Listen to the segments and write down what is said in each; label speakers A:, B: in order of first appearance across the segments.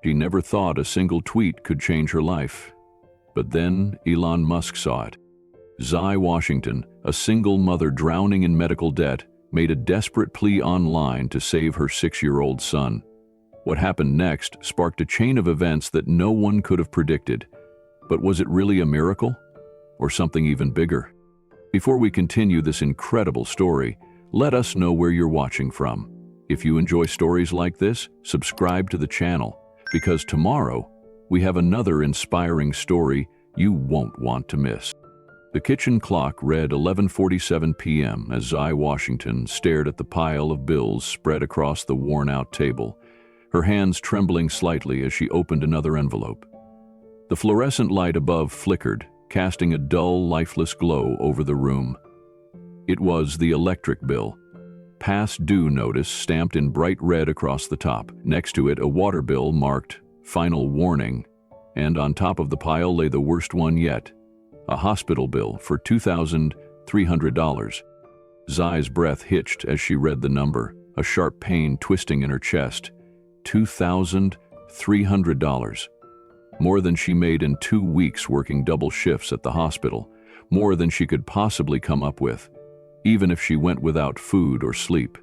A: She never thought a single tweet could change her life. But then Elon Musk saw it. Zai Washington, a single mother drowning in medical debt, made a desperate plea online to save her 6-year-old son. What happened next sparked a chain of events that no one could have predicted. But was it really a miracle? Or something even bigger? Before we continue this incredible story, let us know where you're watching from. If you enjoy stories like this, subscribe to the channel, because tomorrow we have another inspiring story you won't want to miss. The kitchen clock read 11:47 p.m. as Zai Washington stared at the pile of bills spread across the worn-out table, her hands trembling slightly as she opened another envelope. The fluorescent light above flickered, casting a dull, lifeless glow over the room. It was the electric bill. Past due notice stamped in bright red across the top. Next to it, a water bill marked Final Warning. And on top of the pile lay the worst one yet, a hospital bill for $2,300. Zai's breath hitched as she read the number, a sharp pain twisting in her chest. $2,300. More than she made in 2 weeks working double shifts at the hospital, more than she could possibly come up with, even if she went without food or sleep.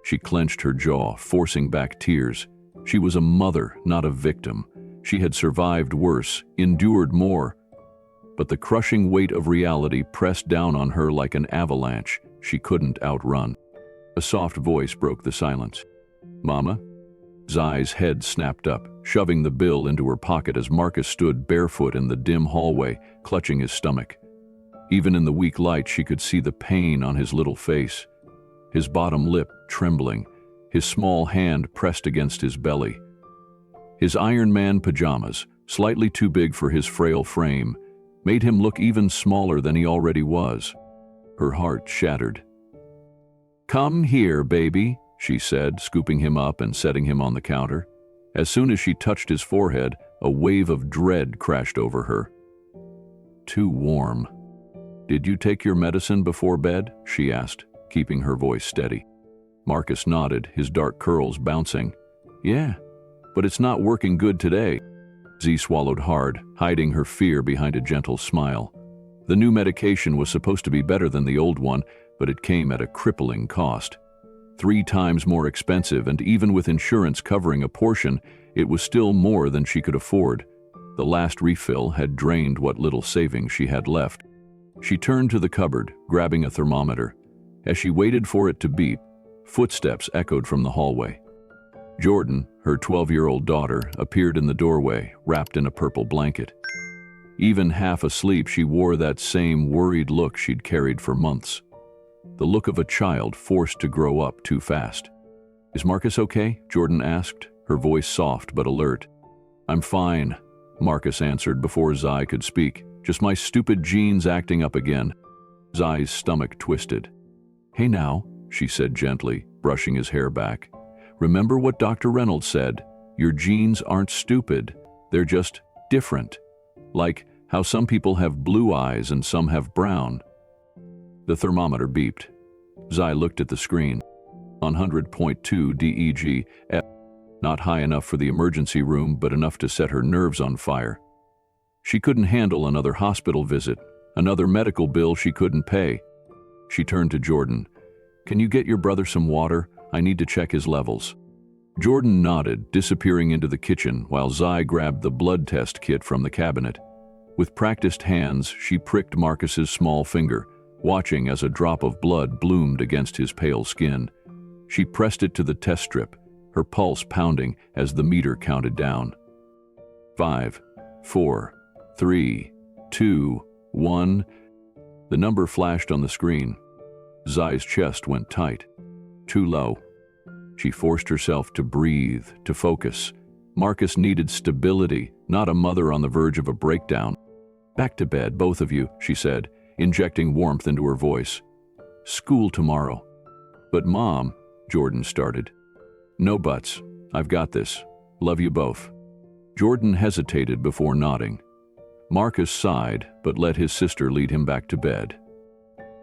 A: She clenched her jaw, forcing back tears. She was a mother, not a victim. She had survived worse, endured more. But the crushing weight of reality pressed down on her like an avalanche she couldn't outrun. A soft voice broke the silence. "Mama?" Zai's head snapped up, shoving the bill into her pocket as Marcus stood barefoot in the dim hallway, clutching his stomach. Even in the weak light, she could see the pain on his little face, his bottom lip trembling, his small hand pressed against his belly. His Iron Man pajamas, slightly too big for his frail frame, made him look even smaller than he already was. Her heart shattered. "Come here, baby," she said, scooping him up and setting him on the counter. As soon as she touched his forehead, a wave of dread crashed over her. Too warm. "Did you take your medicine before bed?" she asked, keeping her voice steady. Marcus nodded, his dark curls bouncing. "Yeah, but it's not working good today." Z swallowed hard, hiding her fear behind a gentle smile. The new medication was supposed to be better than the old one, but it came at a crippling cost. 3 times more expensive, and even with insurance covering a portion, it was still more than she could afford. The last refill had drained what little savings she had left. She turned to the cupboard, grabbing a thermometer. As she waited for it to beep, footsteps echoed from the hallway. Jordan, her 12-year-old daughter, appeared in the doorway, wrapped in a purple blanket. Even half asleep, she wore that same worried look she'd carried for months. The look of a child forced to grow up too fast. "Is Marcus okay?" Jordan asked, her voice soft but alert. "I'm fine," Marcus answered before Zai could speak. "Just my stupid genes acting up again." Zai's stomach twisted. "Hey now," she said gently, brushing his hair back. "Remember what Dr. Reynolds said. Your genes aren't stupid. They're just different. Like how some people have blue eyes and some have brown." The thermometer beeped. Zai looked at the screen. 100.2 DEG, not high enough for the emergency room, but enough to set her nerves on fire. She couldn't handle another hospital visit, another medical bill she couldn't pay. She turned to Jordan. "Can you get your brother some water? I need to check his levels." Jordan nodded, disappearing into the kitchen while Zai grabbed the blood test kit from the cabinet. With practiced hands, she pricked Marcus's small finger, watching as a drop of blood bloomed against his pale skin. She pressed it to the test strip, her pulse pounding as the meter counted down. 5, 4, 3, 2, 1. The number flashed on the screen. Zai's chest went tight. Too low. She forced herself to breathe, to focus. Marcus needed stability, not a mother on the verge of a breakdown. "Back to bed, both of you," she said, injecting warmth into her voice. "School tomorrow." "But Mom," Jordan started. "No buts. I've got this. Love you both." Jordan hesitated before nodding. Marcus sighed, but let his sister lead him back to bed.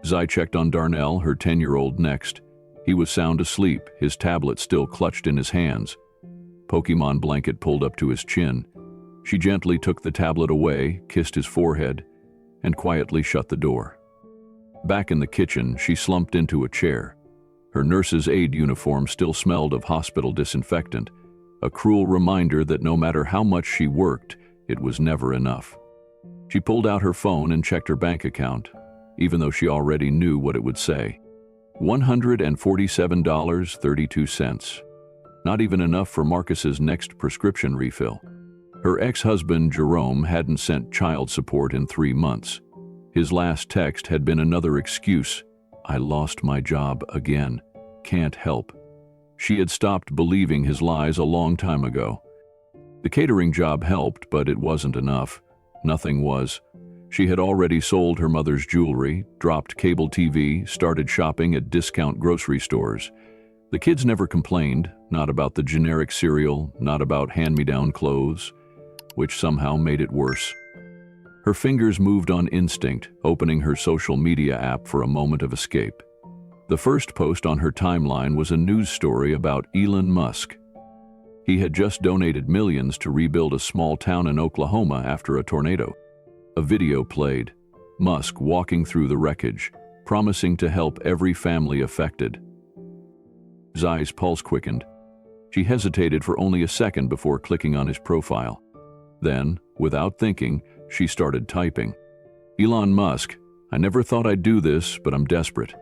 A: Zai checked on Darnell, her 10-year-old, next. He was sound asleep, his tablet still clutched in his hands. Pokemon blanket pulled up to his chin. She gently took the tablet away, kissed his forehead, and quietly shut the door. Back in the kitchen, she slumped into a chair. Her nurse's aide uniform still smelled of hospital disinfectant, a cruel reminder that no matter how much she worked, it was never enough. She pulled out her phone and checked her bank account, even though she already knew what it would say. $147.32. Not even enough for Marcus's next prescription refill. Her ex-husband, Jerome, hadn't sent child support in 3 months. His last text had been another excuse. I lost my job again. Can't help. She had stopped believing his lies a long time ago. The catering job helped, but it wasn't enough. Nothing was. She had already sold her mother's jewelry, dropped cable TV, started shopping at discount grocery stores. The kids never complained, not about the generic cereal, not about hand-me-down clothes, which somehow made it worse. Her fingers moved on instinct, opening her social media app for a moment of escape. The first post on her timeline was a news story about Elon Musk. He had just donated millions to rebuild a small town in Oklahoma after a tornado. A video played, Musk walking through the wreckage, promising to help every family affected. Zai's pulse quickened. She hesitated for only a second before clicking on his profile. Then, without thinking, she started typing. Elon Musk, I never thought I'd do this, but I'm desperate.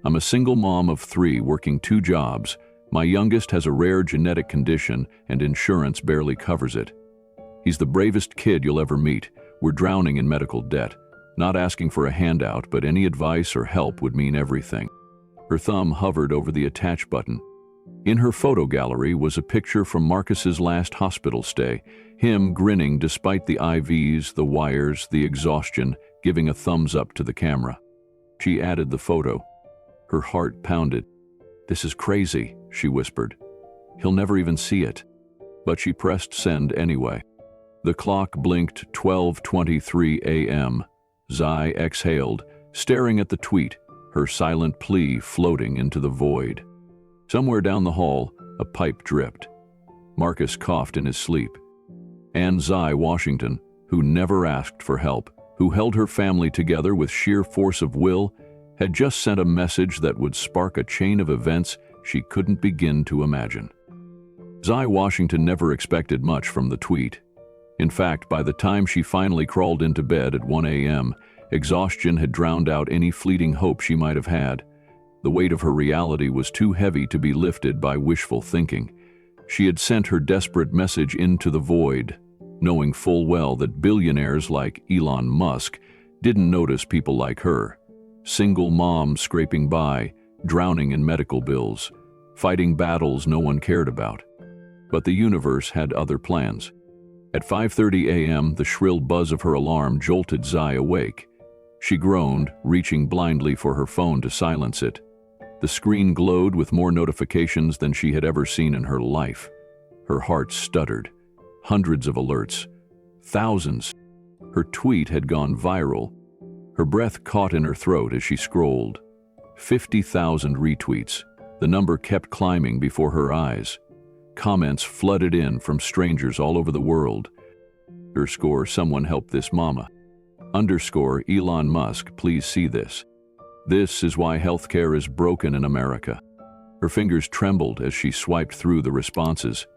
A: I'm a single mom of 3 working 2 jobs. My youngest has a rare genetic condition and insurance barely covers it. He's the bravest kid you'll ever meet. We're drowning in medical debt. Not asking for a handout, but any advice or help would mean everything. Her thumb hovered over the attach button. In her photo gallery was a picture from Marcus's last hospital stay, him grinning despite the IVs, the wires, the exhaustion, giving a thumbs up to the camera. She added the photo. Her heart pounded. This is crazy, she whispered. He'll never even see it. But she pressed send anyway. The clock blinked 12:23 a.m. Zai exhaled, staring at the tweet, her silent plea floating into the void. Somewhere down the hall, a pipe dripped. Marcus coughed in his sleep. And Zai Washington, who never asked for help, who held her family together with sheer force of will, had just sent a message that would spark a chain of events she couldn't begin to imagine. Zai Washington never expected much from the tweet. In fact, by the time she finally crawled into bed at 1 a.m., exhaustion had drowned out any fleeting hope she might have had. The weight of her reality was too heavy to be lifted by wishful thinking. She had sent her desperate message into the void, knowing full well that billionaires like Elon Musk didn't notice people like her. Single moms scraping by, drowning in medical bills, fighting battles no one cared about. But the universe had other plans. At 5:30 a.m., the shrill buzz of her alarm jolted Zai awake. She groaned, reaching blindly for her phone to silence it. The screen glowed with more notifications than she had ever seen in her life. Her heart stuttered. Hundreds of alerts. Thousands. Her tweet had gone viral. Her breath caught in her throat as she scrolled. 50,000 retweets. The number kept climbing before her eyes. Comments flooded in from strangers all over the world. _ someone help this mama. _ Elon Musk, please see this. This is why healthcare is broken in America. Her fingers trembled as she swiped through the responses.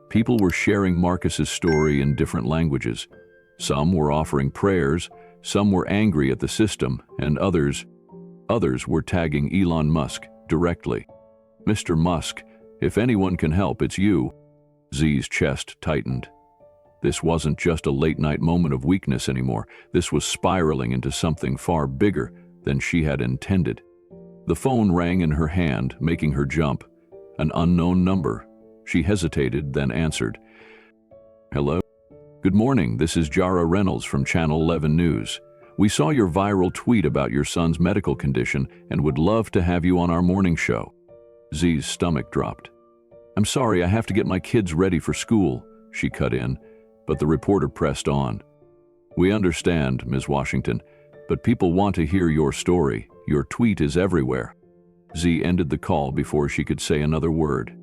A: People were sharing Marcus's story in different languages. Some were offering prayers, some were angry at the system, and others were tagging Elon Musk directly. Mr. Musk, if anyone can help, it's you. Z's chest tightened. This wasn't just a late-night moment of weakness anymore. This was spiraling into something far bigger than she had intended. The phone rang in her hand, making her jump. An unknown number. She hesitated, then answered. Hello? Good morning, this is Jara Reynolds from Channel 11 News. We saw your viral tweet about your son's medical condition and would love to have you on our morning show. Z's stomach dropped. I'm sorry, I have to get my kids ready for school, she cut in, but the reporter pressed on. We understand, Ms. Washington, but people want to hear your story. Your tweet is everywhere. Z ended the call before she could say another word.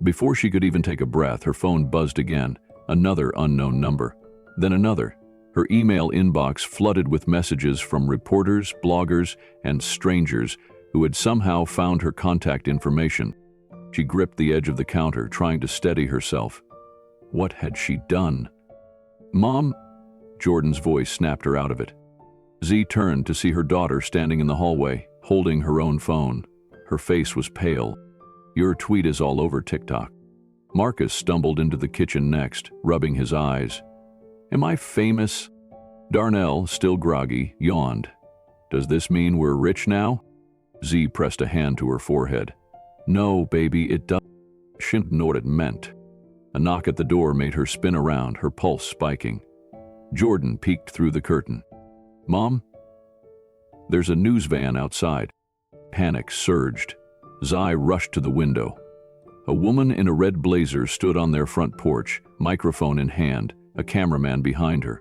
A: Before she could even take a breath, her phone buzzed again, another unknown number, then another. Her email inbox flooded with messages from reporters, bloggers, and strangers who had somehow found her contact information. She gripped the edge of the counter, trying to steady herself. What had she done? "Mom?" Jordan's voice snapped her out of it. Z turned to see her daughter standing in the hallway, holding her own phone. Her face was pale. "Your tweet is all over TikTok." Marcus stumbled into the kitchen next, rubbing his eyes. "Am I famous?" Darnell, still groggy, yawned. "Does this mean we're rich now?" Z pressed a hand to her forehead. "No, baby, it doesn't." She didn't know what it meant. A knock at the door made her spin around, her pulse spiking. Jordan peeked through the curtain. "Mom?" "There's a news van outside." Panic surged. Zai rushed to the window. A woman in a red blazer stood on their front porch, microphone in hand, a cameraman behind her.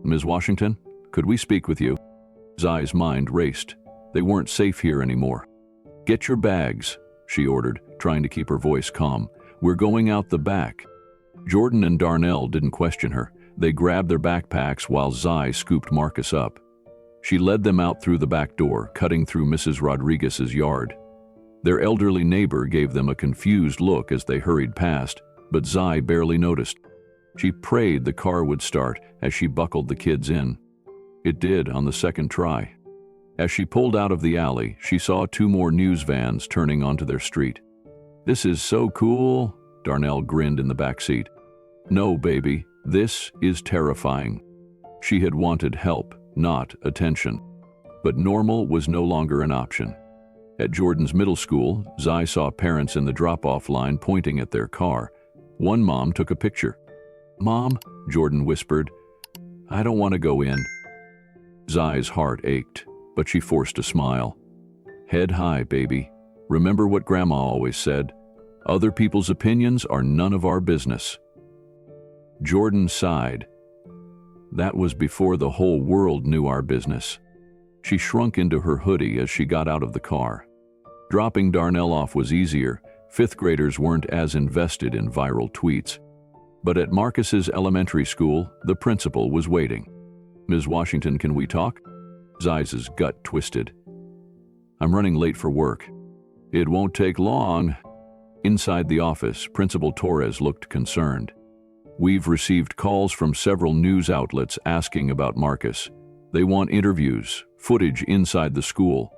A: "Ms. Washington, could we speak with you?" Zai's mind raced. They weren't safe here anymore. "Get your bags," she ordered, trying to keep her voice calm. "We're going out the back." Jordan and Darnell didn't question her. They grabbed their backpacks while Zai scooped Marcus up. She led them out through the back door, cutting through Mrs. Rodriguez's yard. Their elderly neighbor gave them a confused look as they hurried past, but Zai barely noticed. She prayed the car would start as she buckled the kids in. It did on the second try. As she pulled out of the alley, she saw 2 more news vans turning onto their street. "This is so cool," Darnell grinned in the back seat. "No, baby, this is terrifying." She had wanted help, not attention. But normal was no longer an option. At Jordan's middle school, Zai saw parents in the drop-off line pointing at their car. One mom took a picture. "Mom," Jordan whispered, "I don't want to go in." Zai's heart ached, but she forced a smile. "Head high, baby. Remember what Grandma always said, other people's opinions are none of our business." Jordan sighed. That was before the whole world knew our business. She shrunk into her hoodie as she got out of the car. Dropping Darnell off was easier. 5th graders weren't as invested in viral tweets. But at Marcus's elementary school, the principal was waiting. "Ms. Washington, can we talk?" Zai's gut twisted. "I'm running late for work." "It won't take long." Inside the office, Principal Torres looked concerned. "We've received calls from several news outlets asking about Marcus. They want interviews, footage inside the school.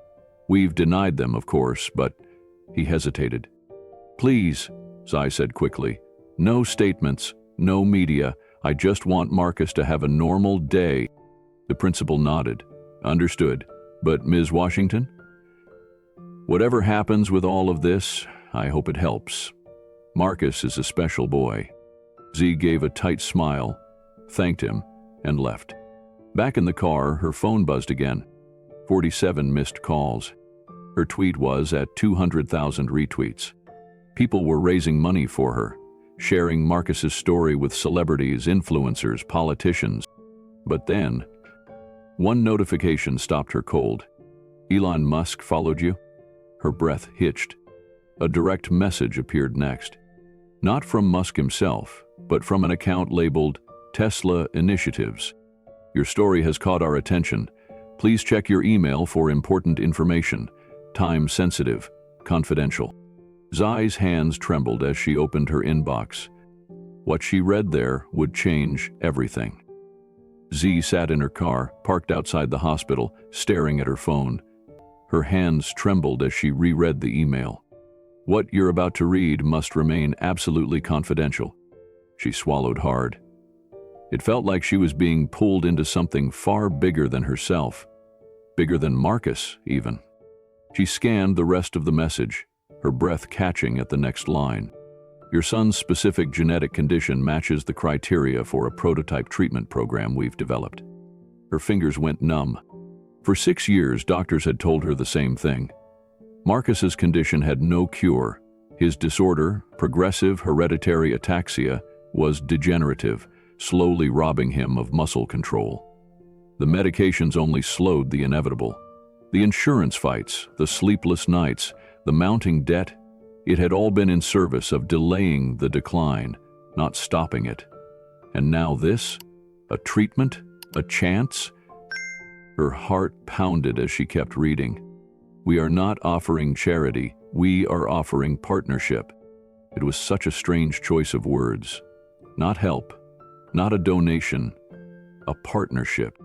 A: We've denied them, of course, but..." He hesitated. "Please," Zai said quickly. "No statements, no media. I just want Marcus to have a normal day." The principal nodded. "Understood. But Ms. Washington?" "Whatever happens with all of this, I hope it helps. Marcus is a special boy." Z gave a tight smile, thanked him, and left. Back in the car, her phone buzzed again. 47 missed calls. Her tweet was at 200,000 retweets. People were raising money for her, sharing Marcus's story with celebrities, influencers, politicians. But then, one notification stopped her cold. "Elon Musk followed you?" Her breath hitched. A direct message appeared next. Not from Musk himself, but from an account labeled Tesla Initiatives. "Your story has caught our attention. Please check your email for important information. Time sensitive, confidential." Zai's hands trembled as she opened her inbox. What she read there would change everything. Z sat in her car, parked outside the hospital, staring at her phone. Her hands trembled as she reread the email. "What you're about to read must remain absolutely confidential." She swallowed hard. It felt like she was being pulled into something far bigger than herself. Bigger than Marcus, even. She scanned the rest of the message, her breath catching at the next line. "Your son's specific genetic condition matches the criteria for a prototype treatment program we've developed." Her fingers went numb. For 6 years, doctors had told her the same thing. Marcus's condition had no cure. His disorder, progressive hereditary ataxia, was degenerative, slowly robbing him of muscle control. The medications only slowed the inevitable. The insurance fights, the sleepless nights, the mounting debt, It had all been in service of delaying the decline, not stopping it. And now this? A treatment? A chance? Her heart pounded as she kept reading. We are not offering charity, we are offering partnership. It was such a strange choice of words. Not help, not a donation, a partnership.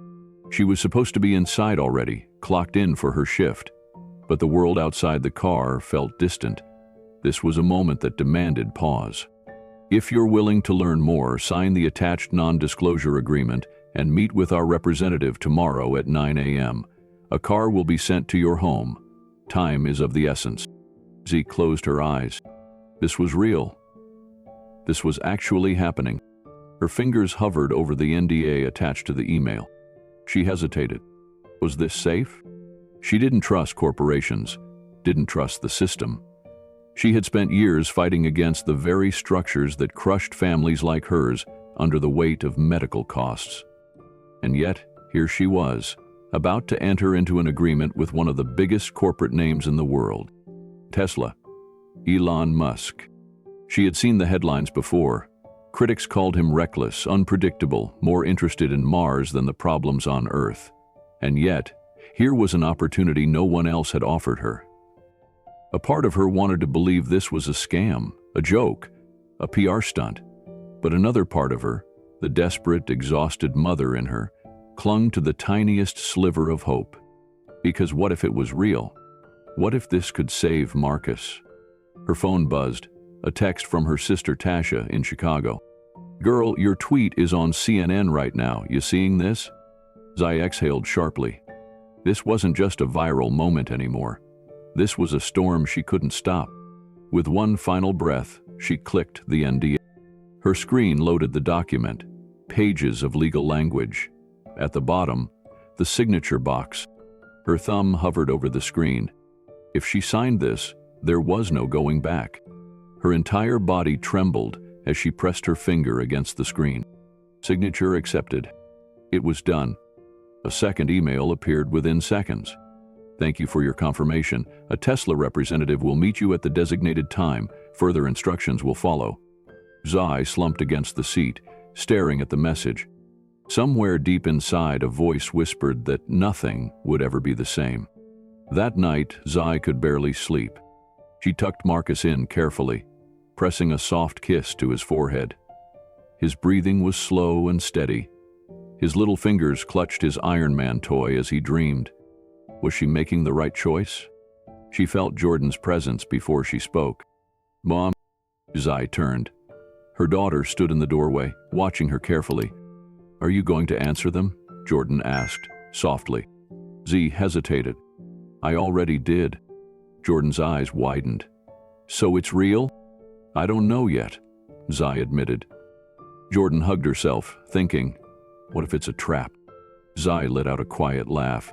A: She was supposed to be inside already, clocked in for her shift, but the world outside the car felt distant. This was a moment that demanded pause. If you're willing to learn more, sign the attached non-disclosure agreement and meet with our representative tomorrow at 9 a.m. A car will be sent to your home. Time is of the essence. Z closed her eyes. This was real. This was actually happening. Her fingers hovered over the NDA attached to the email. She hesitated. Was this safe? She didn't trust corporations, didn't trust the system. She had spent years fighting against the very structures that crushed families like hers under the weight of medical costs. And yet, here she was, about to enter into an agreement with one of the biggest corporate names in the world. Tesla. Elon Musk. She had seen the headlines before. Critics called him reckless, unpredictable, more interested in Mars than the problems on Earth. And yet, here was an opportunity no one else had offered her. A part of her wanted to believe this was a scam, a joke, a PR stunt. But another part of her, the desperate, exhausted mother in her, clung to the tiniest sliver of hope. Because what if it was real? What if this could save Marcus? Her phone buzzed, a text from her sister Tasha in Chicago. Girl, your tweet is on CNN right now. You seeing this? Zai exhaled sharply. This wasn't just a viral moment anymore. This was a storm she couldn't stop. With one final breath, she clicked the NDA. Her screen loaded the document, pages of legal language. At the bottom, the signature box. Her thumb hovered over the screen. If she signed this, there was no going back. Her entire body trembled as she pressed her finger against the screen. Signature accepted. It was done. A second email appeared within seconds. Thank you for your confirmation. A Tesla representative will meet you at the designated time. Further instructions will follow. Zai slumped against the seat, staring at the message. Somewhere deep inside, a voice whispered that nothing would ever be the same. That night, Zai could barely sleep. She tucked Marcus in carefully, pressing a soft kiss to his forehead. His breathing was slow and steady. His little fingers clutched his Iron Man toy as he dreamed. Was she making the right choice? She felt Jordan's presence before she spoke. Mom. Zai turned. Her daughter stood in the doorway, watching her carefully. Are you going to answer them? Jordan asked, softly. Z hesitated. I already did. Jordan's eyes widened. So it's real? I don't know yet, Zai admitted. Jordan hugged herself, thinking, what if it's a trap? Zai let out a quiet laugh.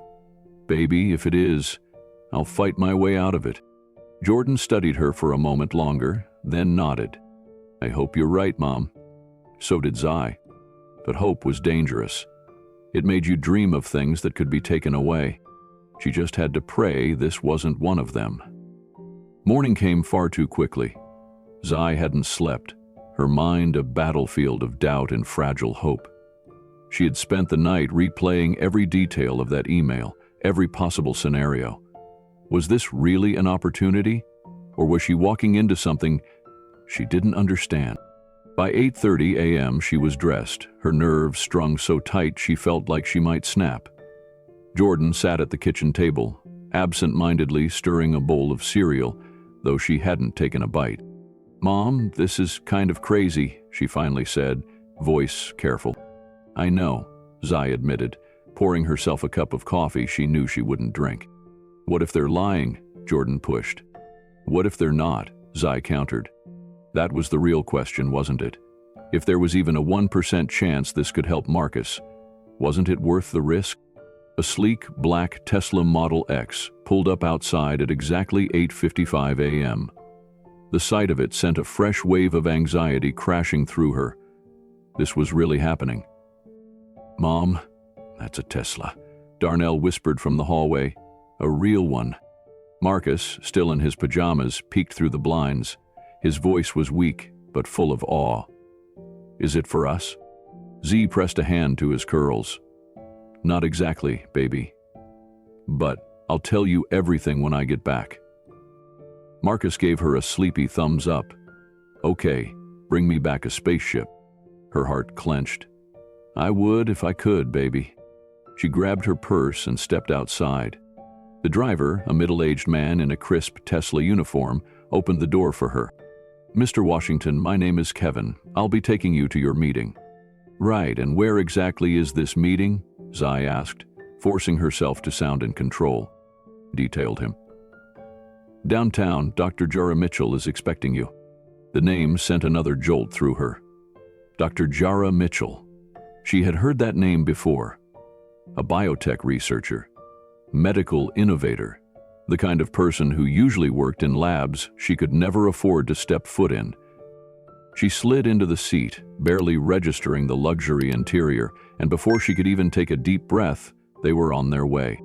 A: Baby, if it is, I'll fight my way out of it. Jordan studied her for a moment longer, then nodded. I hope you're right, Mom. So did Zai. But hope was dangerous. It made you dream of things that could be taken away. She just had to pray this wasn't one of them. Morning came far too quickly. Zai hadn't slept, her mind a battlefield of doubt and fragile hope. She had spent the night replaying every detail of that email, every possible scenario. Was this really an opportunity? Or was she walking into something she didn't understand? By 8:30 a.m. she was dressed, her nerves strung so tight she felt like she might snap. Jordan sat at the kitchen table, absent-mindedly stirring a bowl of cereal, though she hadn't taken a bite. Mom, this is kind of crazy, she finally said, voice careful. I know, Zai admitted, pouring herself a cup of coffee she knew she wouldn't drink. What if they're lying? Jordan pushed. What if they're not? Zai countered. That was the real question, wasn't it? If there was even a 1% chance this could help Marcus, wasn't it worth the risk? A sleek, black Tesla Model X pulled up outside at exactly 8:55 a.m. The sight of it sent a fresh wave of anxiety crashing through her. This was really happening. Mom, that's a Tesla, Darnell whispered from the hallway. A real one. Marcus, still in his pajamas, peeked through the blinds. His voice was weak, but full of awe. "Is it for us?" Z pressed a hand to his curls. "Not exactly, baby. But I'll tell you everything when I get back." Marcus gave her a sleepy thumbs up. "Okay, bring me back a spaceship." Her heart clenched. "I would if I could, baby." She grabbed her purse and stepped outside. The driver, a middle-aged man in a crisp Tesla uniform, opened the door for her. "Mr. Washington, my name is Kevin. I'll be taking you to your meeting." "Right, and where exactly is this meeting?" Zai asked, forcing herself to sound in control. Detailed him. "Downtown, Dr. Jara Mitchell is expecting you." The name sent another jolt through her. Dr. Jara Mitchell. She had heard that name before. A biotech researcher. Medical innovator. The kind of person who usually worked in labs she could never afford to step foot in. She slid into the seat, barely registering the luxury interior, and before she could even take a deep breath, they were on their way.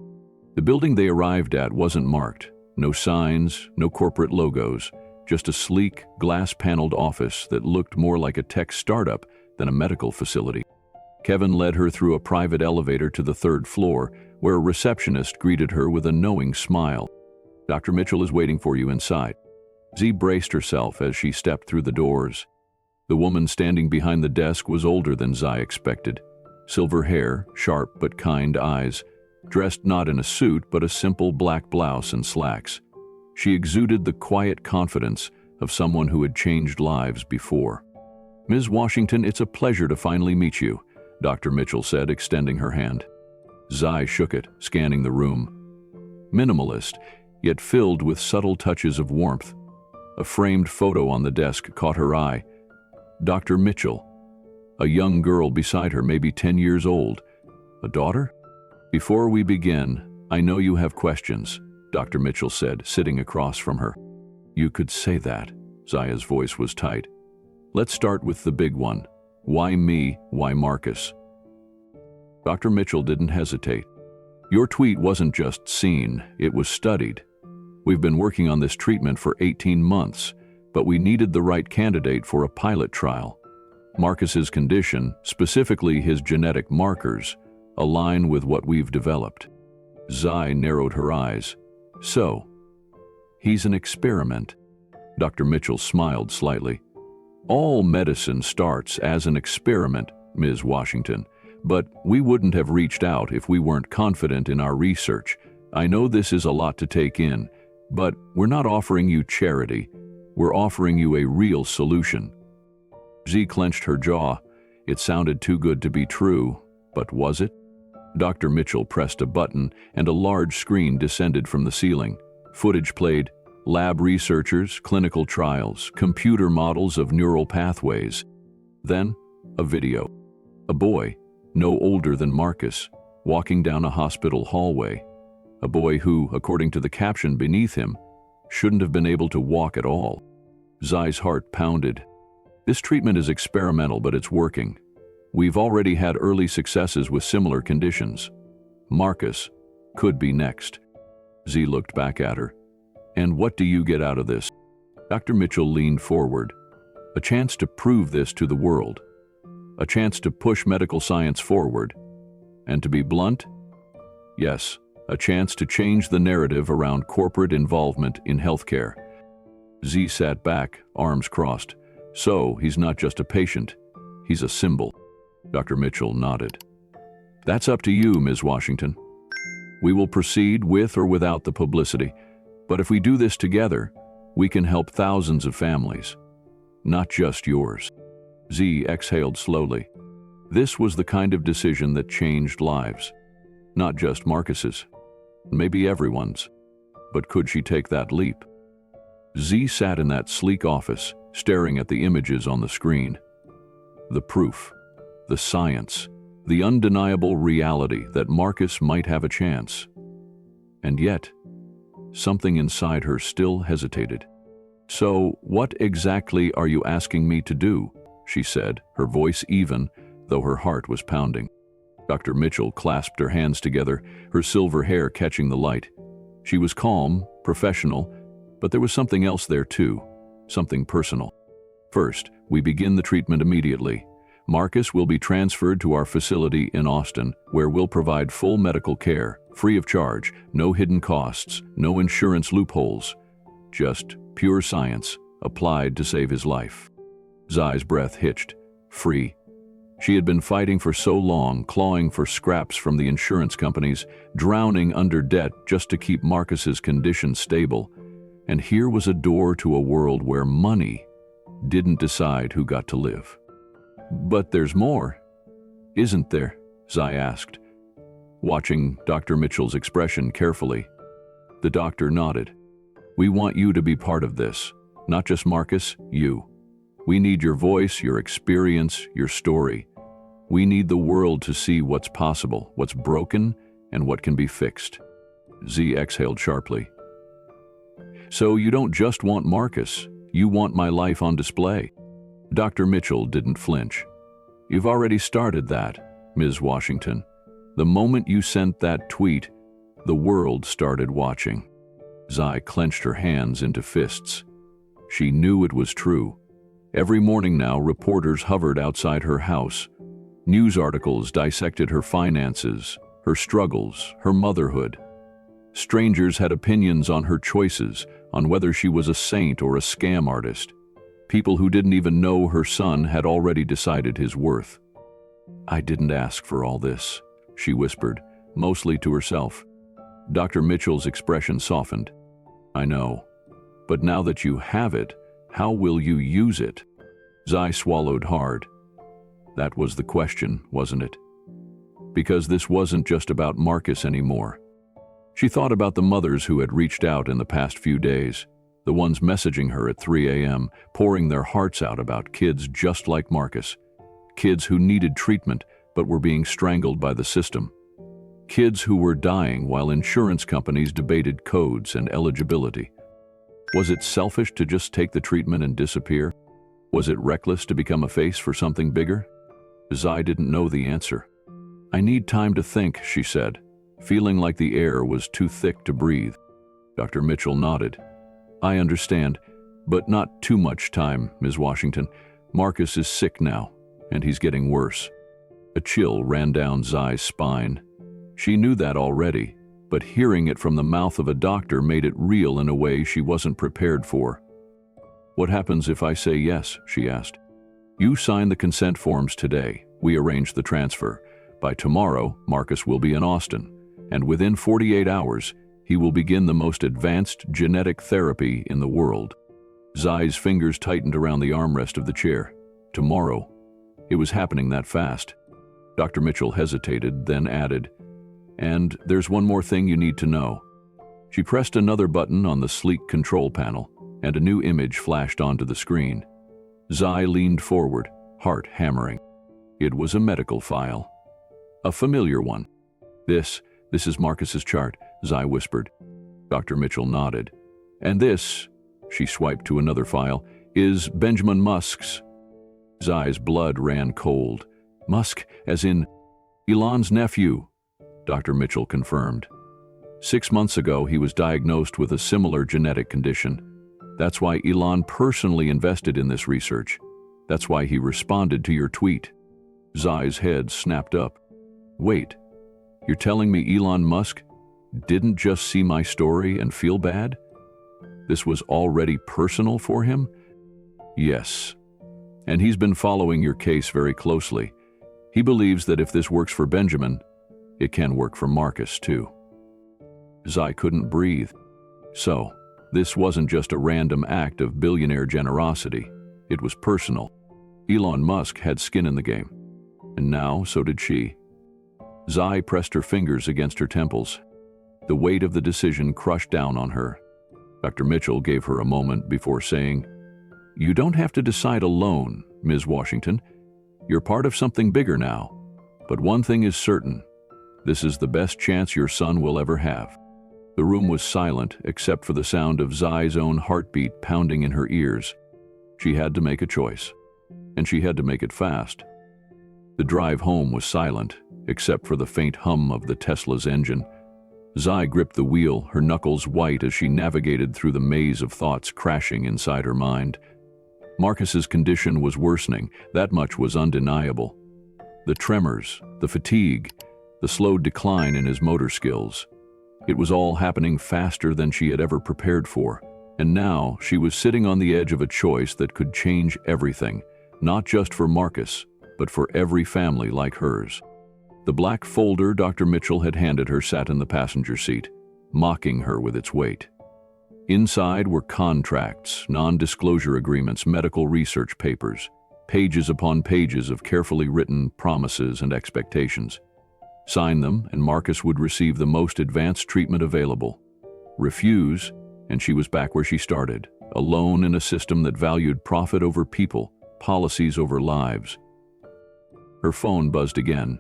A: The building they arrived at wasn't marked. No signs, no corporate logos, just a sleek, glass-paneled office that looked more like a tech startup than a medical facility. Kevin led her through a private elevator to the third floor, where a receptionist greeted her with a knowing smile. "Dr. Mitchell is waiting for you inside." Z braced herself as she stepped through the doors. The woman standing behind the desk was older than Zai expected. Silver hair, sharp but kind eyes, dressed not in a suit but a simple black blouse and slacks. She exuded the quiet confidence of someone who had changed lives before. "Ms. Washington, it's a pleasure to finally meet you," Dr. Mitchell said, extending her hand. Zai shook it, scanning the room. Minimalist, yet filled with subtle touches of warmth. A framed photo on the desk caught her eye. Dr. Mitchell. A young girl beside her, maybe 10 years old. A daughter? "Before we begin, I know you have questions," Dr. Mitchell said, sitting across from her. "You could say that." Zaya's voice was tight. "Let's start with the big one. Why me? Why Marcus?" Dr. Mitchell didn't hesitate. "Your tweet wasn't just seen, it was studied. We've been working on this treatment for 18 months, but we needed the right candidate for a pilot trial. Marcus's condition, specifically his genetic markers, align with what we've developed." Zai narrowed her eyes. "So, he's an experiment." Dr. Mitchell smiled slightly. "All medicine starts as an experiment, Ms. Washington. But we wouldn't have reached out if we weren't confident in our research. I know this is a lot to take in, but we're not offering you charity. We're offering you a real solution." Z clenched her jaw. It sounded too good to be true, but was it? Dr. Mitchell pressed a button and a large screen descended from the ceiling. Footage played. Lab researchers, clinical trials, computer models of neural pathways. Then, a video. A boy, no older than Marcus, walking down a hospital hallway. A boy who, according to the caption beneath him, shouldn't have been able to walk at all. Zai's heart pounded. This treatment is experimental, but it's working. We've already had early successes with similar conditions. Marcus could be next. Z looked back at her. "And what do you get out of this?" Dr. Mitchell leaned forward. "A chance to prove this to the world. A chance to push medical science forward. And to be blunt? Yes, a chance to change the narrative around corporate involvement in healthcare." Z sat back, arms crossed. "So, he's not just a patient. He's a symbol." Dr. Mitchell nodded. "That's up to you, Ms. Washington. We will proceed with or without the publicity. But if we do this together, we can help thousands of families. Not just yours." Z exhaled slowly. This was the kind of decision that changed lives. Not just Marcus's. Maybe everyone's. But could she take that leap? Z sat in that sleek office, staring at the images on the screen. The proof, the science, the undeniable reality that Marcus might have a chance. And yet, something inside her still hesitated. "So, what exactly are you asking me to do?" she said, her voice even, though her heart was pounding. Dr. Mitchell clasped her hands together, her silver hair catching the light. She was calm, professional, but there was something else there too, something personal. First, we begin the treatment immediately. Marcus will be transferred to our facility in Austin, where we'll provide full medical care, free of charge, no hidden costs, no insurance loopholes. Just pure science, applied to save his life. Zai's breath hitched. Free. She had been fighting for so long, clawing for scraps from the insurance companies, drowning under debt just to keep Marcus's condition stable. And here was a door to a world where money didn't decide who got to live. But there's more, isn't there? Zai asked, watching Dr. Mitchell's expression carefully. The doctor nodded. We want you to be part of this, not just Marcus, you. We need your voice, your experience, your story. We need the world to see what's possible, what's broken, and what can be fixed. Z exhaled sharply. So you don't just want Marcus, you want my life on display. Dr. Mitchell didn't flinch. You've already started that, Ms. Washington. The moment you sent that tweet, the world started watching. Zai clenched her hands into fists. She knew it was true. Every morning now, reporters hovered outside her house. News articles dissected her finances, her struggles, her motherhood. Strangers had opinions on her choices, on whether she was a saint or a scam artist. People who didn't even know her son had already decided his worth. I didn't ask for all this, she whispered, mostly to herself. Dr. Mitchell's expression softened. I know. But now that you have it, how will you use it? Zai swallowed hard. That was the question, wasn't it? Because this wasn't just about Marcus anymore. She thought about the mothers who had reached out in the past few days, the ones messaging her at 3 a.m., pouring their hearts out about kids just like Marcus. Kids who needed treatment but were being strangled by the system. Kids who were dying while insurance companies debated codes and eligibility. Was it selfish to just take the treatment and disappear? Was it reckless to become a face for something bigger? Zai didn't know the answer. I need time to think, she said, feeling like the air was too thick to breathe. Dr. Mitchell nodded. I understand, but not too much time, Ms. Washington. Marcus is sick now, and he's getting worse. A chill ran down Zai's spine. She knew that already, but hearing it from the mouth of a doctor made it real in a way she wasn't prepared for. What happens if I say yes? She asked. You sign the consent forms today. We arrange the transfer. By tomorrow, Marcus will be in Austin, and within 48 hours, he will begin the most advanced genetic therapy in the world. Zai's fingers tightened around the armrest of the chair. Tomorrow. It was happening that fast. Dr. Mitchell hesitated, then added, and there's one more thing you need to know. She pressed another button on the sleek control panel, and a new image flashed onto the screen. Zai leaned forward, heart hammering. It was a medical file. A familiar one. This is Marcus's chart, Zai whispered. Dr. Mitchell nodded. And this, she swiped to another file, is Benjamin Musk's. Zai's blood ran cold. Musk, as in Elon's nephew, Dr. Mitchell confirmed. 6 months ago, he was diagnosed with a similar genetic condition. That's why Elon personally invested in this research. That's why he responded to your tweet. Zai's head snapped up. Wait, you're telling me Elon Musk didn't just see my story and feel bad? This was already personal for him? Yes. And he's been following your case very closely. He believes that if this works for Benjamin, it can work for Marcus too. Zai couldn't breathe. So, this wasn't just a random act of billionaire generosity. It was personal. Elon Musk had skin in the game. And now, so did she. Zai pressed her fingers against her temples. The weight of the decision crushed down on her. Dr. Mitchell gave her a moment before saying, You don't have to decide alone, Ms. Washington. You're part of something bigger now. But one thing is certain. This is the best chance your son will ever have. The room was silent except for the sound of Zai's own heartbeat pounding in her ears. She had to make a choice, and she had to make it fast. The drive home was silent except for the faint hum of the Tesla's engine. Zai gripped the wheel, her knuckles white as she navigated through the maze of thoughts crashing inside her mind. Marcus's condition was worsening, that much was undeniable. The tremors, the fatigue, the slow decline in his motor skills. It was all happening faster than she had ever prepared for, and now she was sitting on the edge of a choice that could change everything, not just for Marcus, but for every family like hers. The black folder Dr. Mitchell had handed her sat in the passenger seat, mocking her with its weight. Inside were contracts, non-disclosure agreements, medical research papers, pages upon pages of carefully written promises and expectations. Sign them, and Marcus would receive the most advanced treatment available. Refuse, and she was back where she started, alone in a system that valued profit over people, policies over lives. Her phone buzzed again.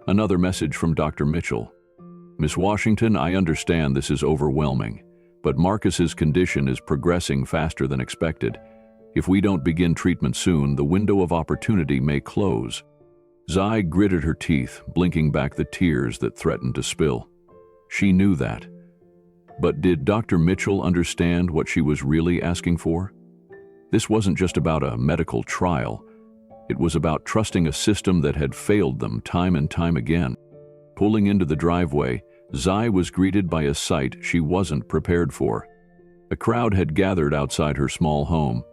A: Another message from Dr. Mitchell. "Miss Washington, I understand this is overwhelming, but Marcus's condition is progressing faster than expected. If we don't begin treatment soon, the window of opportunity may close." Zai gritted her teeth, blinking back the tears that threatened to spill. She knew that. But did Dr. Mitchell understand what she was really asking for? This wasn't just about a medical trial. It was about trusting a system that had failed them time and time again. Pulling into the driveway, Zai was greeted by a sight she wasn't prepared for. A crowd had gathered outside her small home.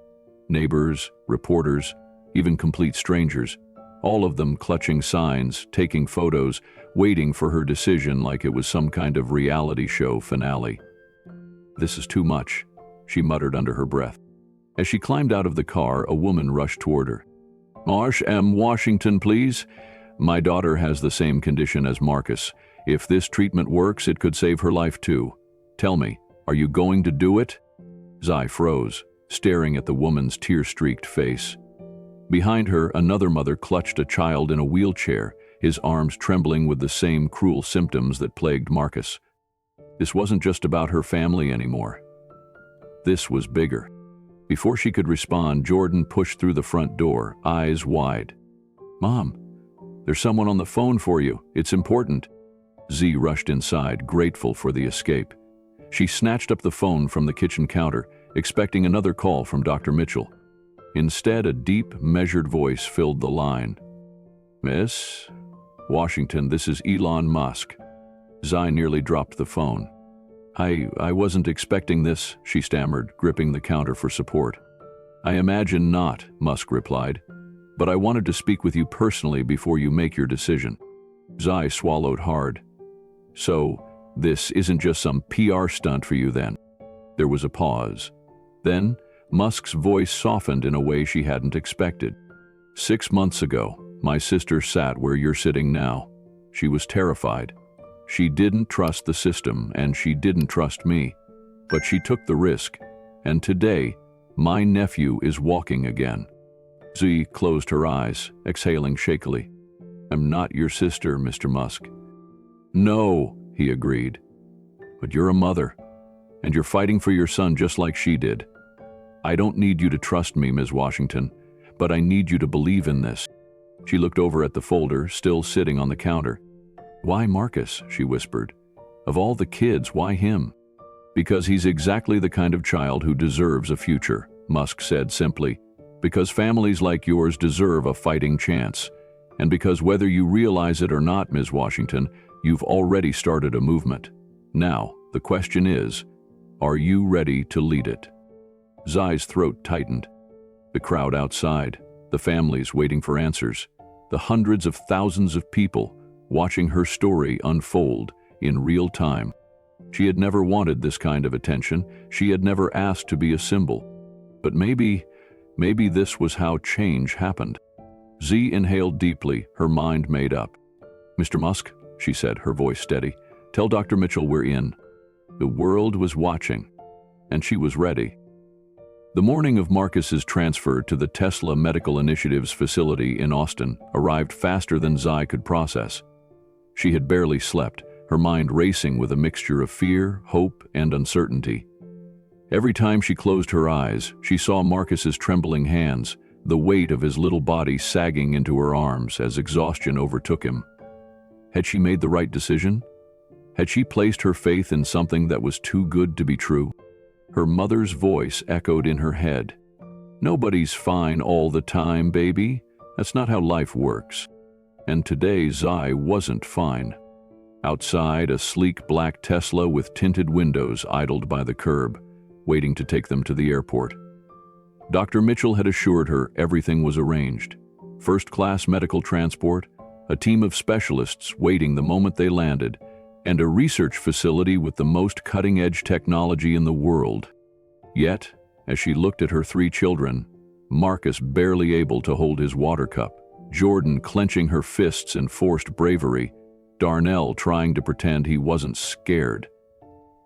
A: Neighbors, reporters, even complete strangers, all of them clutching signs, taking photos, waiting for her decision like it was some kind of reality show finale. "This is too much," she muttered under her breath. As she climbed out of the car, a woman rushed toward her. "Marsh M. Washington, please. My daughter has the same condition as Marcus. If this treatment works, it could save her life too. Tell me, are you going to do it?" Zai froze, staring at the woman's tear-streaked face. Behind her, another mother clutched a child in a wheelchair, his arms trembling with the same cruel symptoms that plagued Marcus. This wasn't just about her family anymore. This was bigger. Before she could respond, Jordan pushed through the front door, eyes wide. "Mom, there's someone on the phone for you. It's important." Z rushed inside, grateful for the escape. She snatched up the phone from the kitchen counter, expecting another call from Dr. Mitchell. Instead, a deep, measured voice filled the line. "Miss Washington, this is Elon Musk." Zai nearly dropped the phone. I wasn't expecting this," she stammered, gripping the counter for support. "I imagine not," Musk replied. "But I wanted to speak with you personally before you make your decision." Zai swallowed hard. "So, this isn't just some PR stunt for you then?" There was a pause. Then, Musk's voice softened in a way she hadn't expected. "6 months ago, my sister sat where you're sitting now. She was terrified. She didn't trust the system, and she didn't trust me. But she took the risk, and today, my nephew is walking again." Z closed her eyes, exhaling shakily. "I'm not your sister, Mr. Musk." "No," he agreed. "But you're a mother, and you're fighting for your son just like she did. I don't need you to trust me, Ms. Washington, but I need you to believe in this." She looked over at the folder, still sitting on the counter. "Why Marcus?" she whispered. "Of all the kids, why him?" "Because he's exactly the kind of child who deserves a future," Musk said simply. "Because families like yours deserve a fighting chance. And because whether you realize it or not, Ms. Washington, you've already started a movement. Now, the question is, are you ready to lead it?" Zai's throat tightened. The crowd outside, the families waiting for answers, the hundreds of thousands of people watching her story unfold in real time. She had never wanted this kind of attention. She had never asked to be a symbol. But maybe this was how change happened. Z inhaled deeply, her mind made up. "Mr. Musk," she said, her voice steady, "tell Dr. Mitchell we're in." The world was watching, and she was ready. The morning of Marcus's transfer to the Tesla Medical Initiatives facility in Austin arrived faster than Zai could process. She had barely slept, her mind racing with a mixture of fear, hope, and uncertainty. Every time she closed her eyes, she saw Marcus's trembling hands, the weight of his little body sagging into her arms as exhaustion overtook him. Had she made the right decision? Had she placed her faith in something that was too good to be true? Her mother's voice echoed in her head. Nobody's fine all the time, baby. That's not how life works. And today Zai wasn't fine. Outside, a sleek black Tesla with tinted windows idled by the curb, waiting to take them to the airport. Dr. Mitchell had assured her everything was arranged. First-class medical transport, a team of specialists waiting the moment they landed, and a research facility with the most cutting-edge technology in the world. Yet, as she looked at her 3 children, Marcus barely able to hold his water cup, Jordan clenching her fists in forced bravery, Darnell trying to pretend he wasn't scared.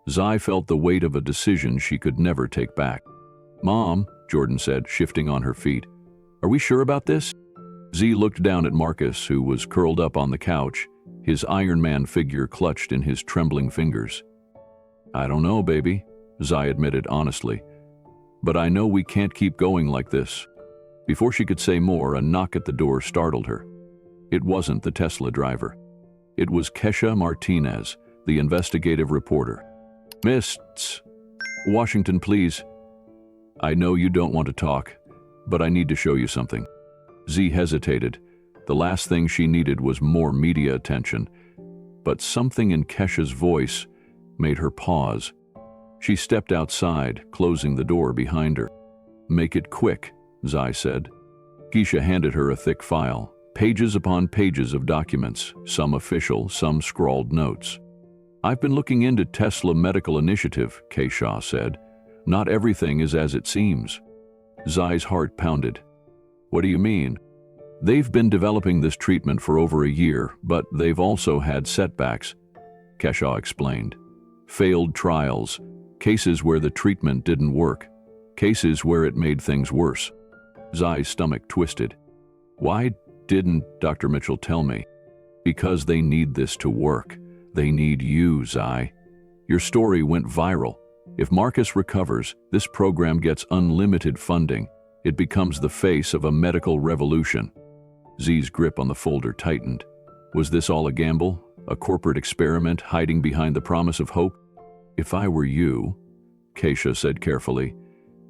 A: Zai felt the weight of a decision she could never take back. "Mom," Jordan said, shifting on her feet, "are we sure about this?" Z looked down at Marcus, who was curled up on the couch, his Iron Man figure clutched in his trembling fingers. "I don't know, baby," Zai admitted honestly. "But I know we can't keep going like this." Before she could say more, a knock at the door startled her. It wasn't the Tesla driver. It was Kesha Martinez, the investigative reporter. "Miss Washington, please." "I know you don't want to talk, but I need to show you something." Z hesitated. The last thing she needed was more media attention, but something in Kesha's voice made her pause. She stepped outside, closing the door behind her. "Make it quick," Zai said. Kesha handed her a thick file, pages upon pages of documents, some official, some scrawled notes. "I've been looking into Tesla Medical Initiative," Kesha said. "Not everything is as it seems." Zai's heart pounded. "What do you mean?" "They've been developing this treatment for over a year, but they've also had setbacks," Kesha explained. "Failed trials, cases where the treatment didn't work, cases where it made things worse." Zai's stomach twisted. "Why didn't Dr. Mitchell tell me?" "Because they need this to work. They need you, Zai. Your story went viral. If Marcus recovers, this program gets unlimited funding. It becomes the face of a medical revolution." Z's grip on the folder tightened. Was this all a gamble? A corporate experiment hiding behind the promise of hope? "If I were you," Kesha said carefully,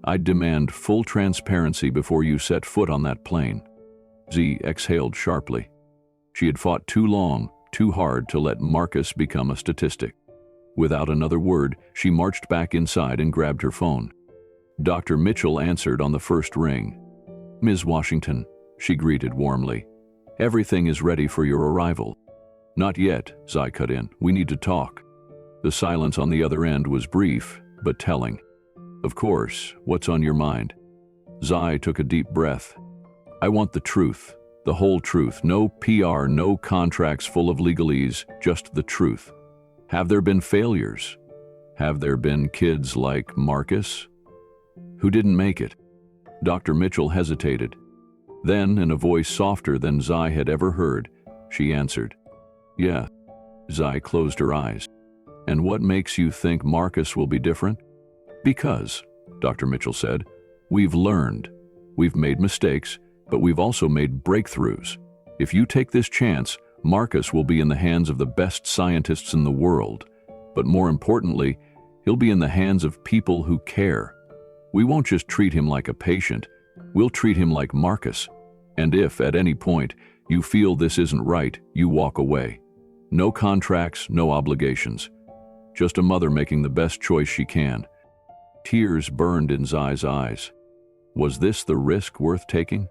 A: "I'd demand full transparency before you set foot on that plane." Z exhaled sharply. She had fought too long, too hard to let Marcus become a statistic. Without another word, she marched back inside and grabbed her phone. Dr. Mitchell answered on the first ring. "Ms. Washington," she greeted warmly. "Everything is ready for your arrival." "Not yet," Zai cut in. "We need to talk." The silence on the other end was brief, but telling. "Of course, what's on your mind?" Zai took a deep breath. "I want the truth, the whole truth. No PR, no contracts full of legalese, just the truth. Have there been failures? Have there been kids like Marcus who didn't make it?" Dr. Mitchell hesitated. Then, in a voice softer than Zai had ever heard, she answered, "Yeah." Zai closed her eyes. "And what makes you think Marcus will be different?" "Because," Dr. Mitchell said, "we've learned. We've made mistakes, but we've also made breakthroughs. If you take this chance, Marcus will be in the hands of the best scientists in the world. But more importantly, he'll be in the hands of people who care. We won't just treat him like a patient, we'll treat him like Marcus. And if, at any point, you feel this isn't right, you walk away. No contracts, no obligations. Just a mother making the best choice she can." Tears burned in Zai's eyes. Was this the risk worth taking?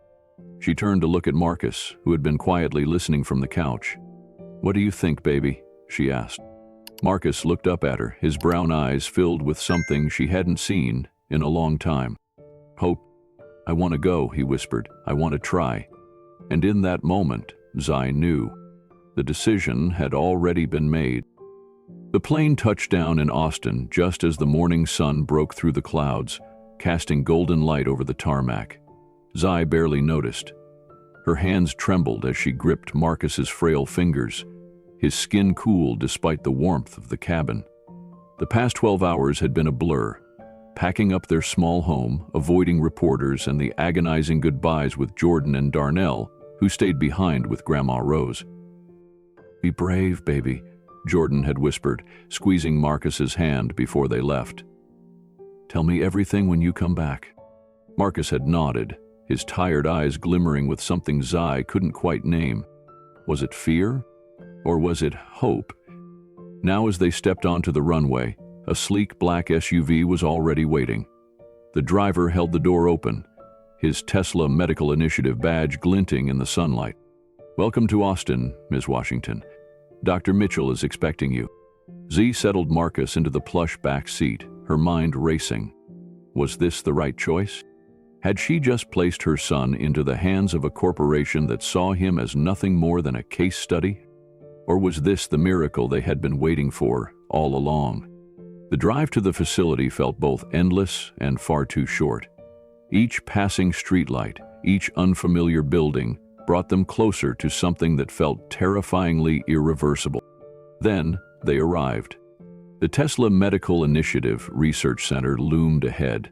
A: She turned to look at Marcus, who had been quietly listening from the couch. "What do you think, baby?" she asked. Marcus looked up at her, his brown eyes filled with something she hadn't seen in a long time. "Hope. I want to go," he whispered. "I want to try." And in that moment, Zai knew. The decision had already been made. The plane touched down in Austin just as the morning sun broke through the clouds, casting golden light over the tarmac. Zai barely noticed. Her hands trembled as she gripped Marcus's frail fingers. His skin cooled despite the warmth of the cabin. The past 12 hours had been a blur. Packing up their small home, avoiding reporters, and the agonizing goodbyes with Jordan and Darnell, who stayed behind with Grandma Rose. "Be brave, baby. Jordan had whispered, squeezing Marcus's hand before they left. "Tell me everything when you come back." Marcus had nodded, his tired eyes glimmering with something Zai couldn't quite name. Was it fear? Or was it hope? Now as they stepped onto the runway, a sleek black SUV was already waiting. The driver held the door open, his Tesla Medical Initiative badge glinting in the sunlight. "Welcome to Austin, Ms. Washington. Dr. Mitchell is expecting you." Z settled Marcus into the plush back seat, her mind racing. Was this the right choice? Had she just placed her son into the hands of a corporation that saw him as nothing more than a case study? Or was this the miracle they had been waiting for all along? The drive to the facility felt both endless and far too short. Each passing streetlight, each unfamiliar building, brought them closer to something that felt terrifyingly irreversible. Then they arrived. The Tesla Medical Initiative Research Center loomed ahead,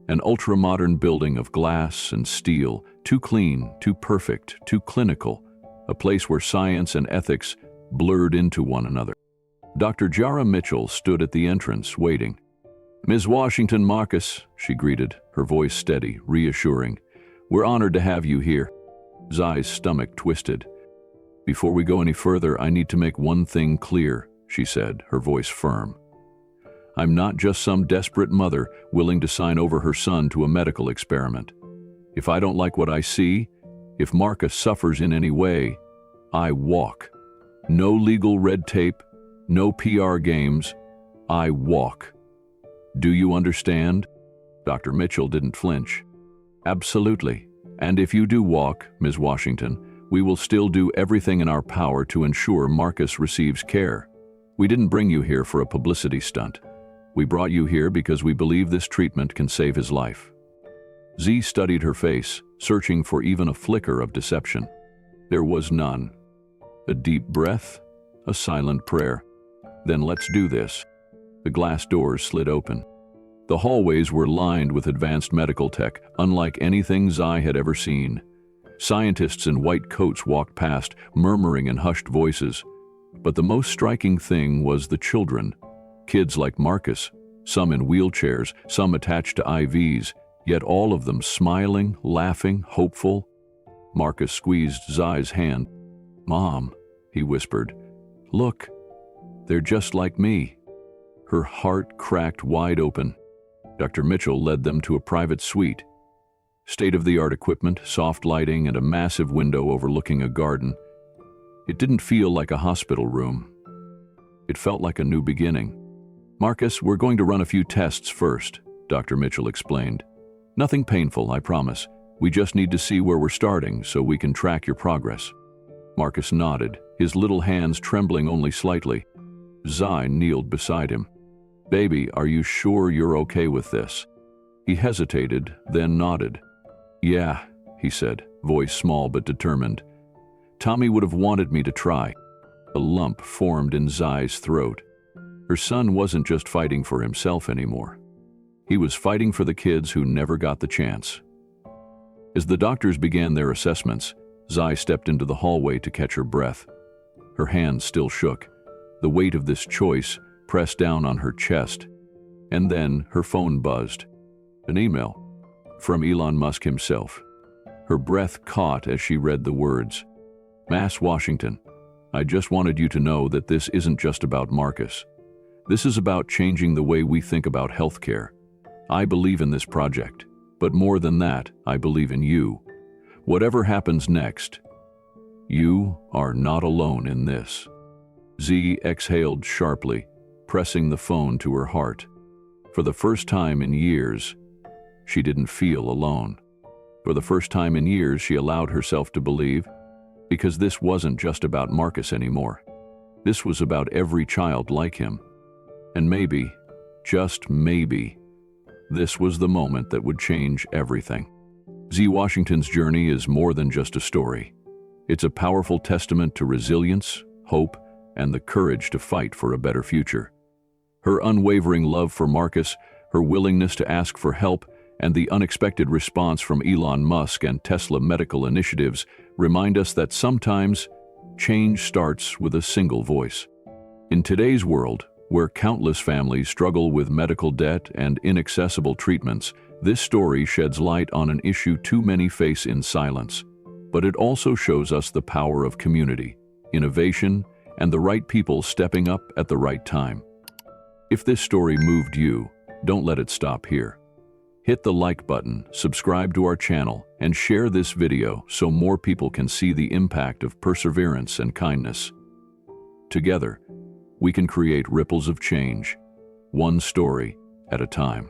A: an ultra-modern building of glass and steel, too clean, too perfect, too clinical, a place where science and ethics blurred into one another. Dr. Jara Mitchell stood at the entrance, waiting. "Ms. Washington, Marcus," she greeted, her voice steady, reassuring. "We're honored to have you here." Zai's stomach twisted. "Before we go any further, I need to make one thing clear," she said, her voice firm. "I'm not just some desperate mother willing to sign over her son to a medical experiment. If I don't like what I see, if Marcus suffers in any way, I walk. No legal red tape, no PR games. I walk. Do you understand?" Dr. Mitchell didn't flinch. "Absolutely. And if you do walk, Ms. Washington, we will still do everything in our power to ensure Marcus receives care. We didn't bring you here for a publicity stunt. We brought you here because we believe this treatment can save his life." Z studied her face, searching for even a flicker of deception. There was none. A deep breath, a silent prayer. "Then let's do this." The glass doors slid open. The hallways were lined with advanced medical tech, unlike anything Zai had ever seen. Scientists in white coats walked past, murmuring in hushed voices. But the most striking thing was the children. Kids like Marcus, some in wheelchairs, some attached to IVs, yet all of them smiling, laughing, hopeful. Marcus squeezed Zai's hand. "Mom," he whispered, "look, they're just like me." Her heart cracked wide open. Dr. Mitchell led them to a private suite. State-of-the-art equipment, soft lighting, and a massive window overlooking a garden. It didn't feel like a hospital room. It felt like a new beginning. "Marcus, we're going to run a few tests first," Dr. Mitchell explained. "Nothing painful, I promise. We just need to see where we're starting so we can track your progress." Marcus nodded, his little hands trembling only slightly. Zai kneeled beside him. "Baby, are you sure you're okay with this?" He hesitated, then nodded. "Yeah," he said, voice small but determined. "Tommy would have wanted me to try." A lump formed in Zai's throat. Her son wasn't just fighting for himself anymore. He was fighting for the kids who never got the chance. As the doctors began their assessments, Zai stepped into the hallway to catch her breath. Her hands still shook, the weight of this choice pressed down on her chest. And then her phone buzzed. An email from Elon Musk himself. Her breath caught as she read the words. "Mass Washington, I just wanted you to know that this isn't just about Marcus. This is about changing the way we think about healthcare. I believe in this project, but more than that, I believe in you. Whatever happens next, you are not alone in this." Z exhaled sharply, pressing the phone to her heart. For the first time in years, she didn't feel alone. For the first time in years, she allowed herself to believe, because this wasn't just about Marcus anymore. This was about every child like him. And maybe, just maybe, this was the moment that would change everything. Z Washington's journey is more than just a story. It's a powerful testament to resilience, hope, and the courage to fight for a better future. Her unwavering love for Marcus, her willingness to ask for help, and the unexpected response from Elon Musk and Tesla Medical Initiatives remind us that sometimes change starts with a single voice. In today's world, where countless families struggle with medical debt and inaccessible treatments, this story sheds light on an issue too many face in silence. But it also shows us the power of community, innovation, and the right people stepping up at the right time. If this story moved you, don't let it stop here. Hit the like button, subscribe to our channel, and share this video so more people can see the impact of perseverance and kindness. Together, we can create ripples of change, one story at a time.